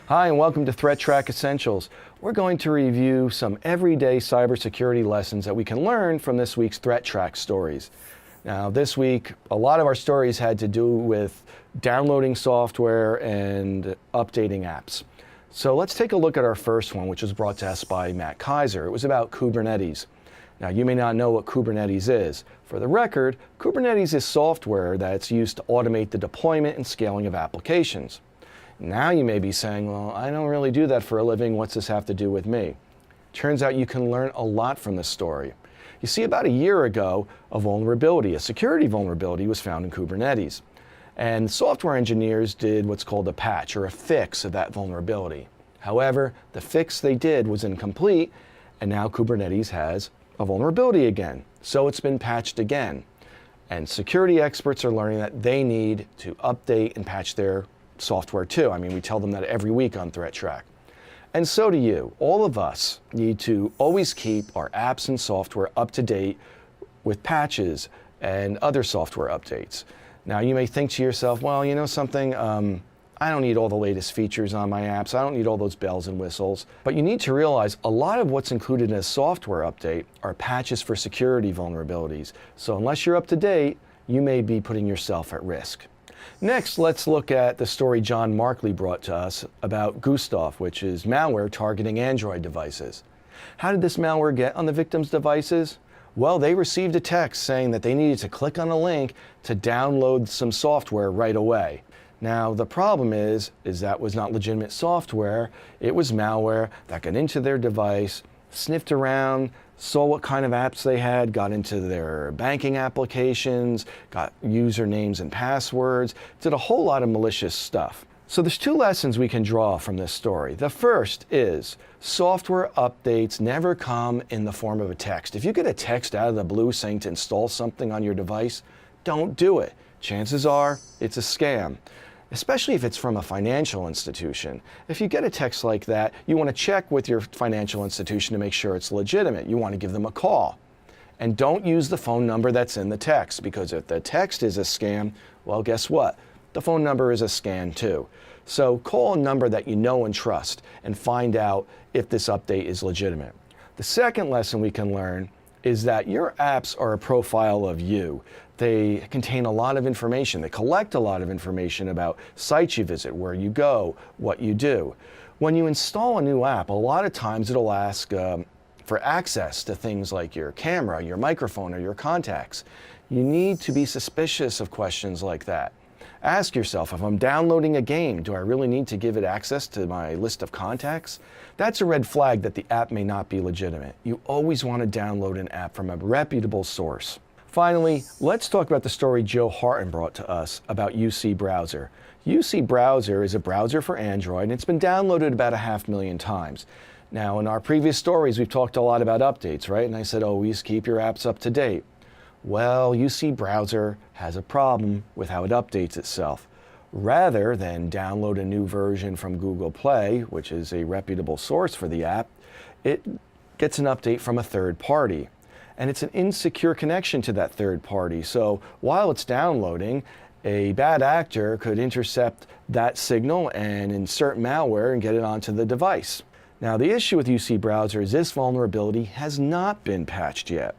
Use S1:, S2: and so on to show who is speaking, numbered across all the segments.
S1: Hi, and welcome to ThreatTraq Essentials. We're going to review some everyday cybersecurity lessons that we can learn from this week's ThreatTraq stories. Now, this week, a lot of our stories had to do with downloading software and updating apps. So let's take a look at our first one, which was brought to us by Matt Kaiser. It was about Kubernetes. Now, you may not know what Kubernetes is. For the record, Kubernetes is software that's used to automate the deployment and scaling of applications. Now you may be saying, well, I don't really do that for a living. What's this have to do with me? Turns out you can learn a lot from this story. You see, about a year ago, a security vulnerability was found in Kubernetes. And software engineers did what's called a patch or a fix of that vulnerability. However, the fix they did was incomplete, and now Kubernetes has a vulnerability again. So it's been patched again. And security experts are learning that they need to update and patch their software too. I mean, we tell them that every week on ThreatTraq. And so do you. All of us need to always keep our apps and software up to date with patches and other software updates. Now, you may think to yourself, well, you know something, I don't need all the latest features on my apps. I don't need all those bells and whistles. But you need to realize a lot of what's included in a software update are patches for security vulnerabilities. So unless you're up to date, you may be putting yourself at risk. Next, let's look at the story John Markley brought to us about Gustaf, which is malware targeting Android devices. How did this malware get on the victim's devices? Well, they received a text saying that they needed to click on a link to download some software right away. Now, the problem is that was not legitimate software. It was malware that got into their device, sniffed around, saw what kind of apps they had, got into their banking applications, got usernames and passwords, did a whole lot of malicious stuff. So there's two lessons we can draw from this story. The first is software updates never come in the form of a text. If you get a text out of the blue saying to install something on your device, don't do it. Chances are it's a scam, especially if it's from a financial institution. If you get a text like that, you want to check with your financial institution to make sure it's legitimate. You want to give them a call. And don't use the phone number that's in the text, because if the text is a scam, well, guess what? The phone number is a scam too. So call a number that you know and trust and find out if this update is legitimate. The second lesson we can learn is that your apps are a profile of you. They contain a lot of information. They collect a lot of information about sites you visit, where you go, what you do. When you install a new app, a lot of times it'll ask for access to things like your camera, your microphone, or your contacts. You need to be suspicious of questions like that. Ask yourself, if I'm downloading a game, do I really need to give it access to my list of contacts? That's a red flag that the app may not be legitimate. You always want to download an app from a reputable source. Finally, let's talk about the story Joe Harton brought to us about UC Browser. UC Browser is a browser for Android, and it's been downloaded about 500,000 times. Now, in our previous stories, we've talked a lot about updates, right? And I said, always keep your apps up to date. Well, UC Browser has a problem with how it updates itself. Rather than download a new version from Google Play, which is a reputable source for the app, it gets an update from a third party. And it's an insecure connection to that third party. So while it's downloading, a bad actor could intercept that signal and insert malware and get it onto the device. Now, the issue with UC Browser is this vulnerability has not been patched yet.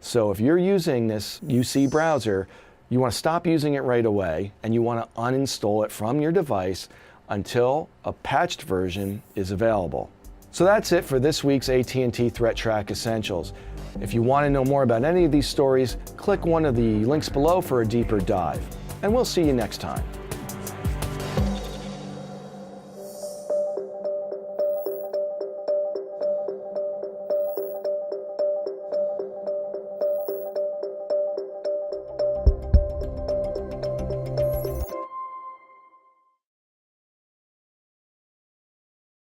S1: So if you're using this UC Browser, you want to stop using it right away, and you want to uninstall it from your device until a patched version is available. So that's it for this week's AT&T ThreatTraq Essentials. If you want to know more about any of these stories, click one of the links below for a deeper dive. And we'll see you next time.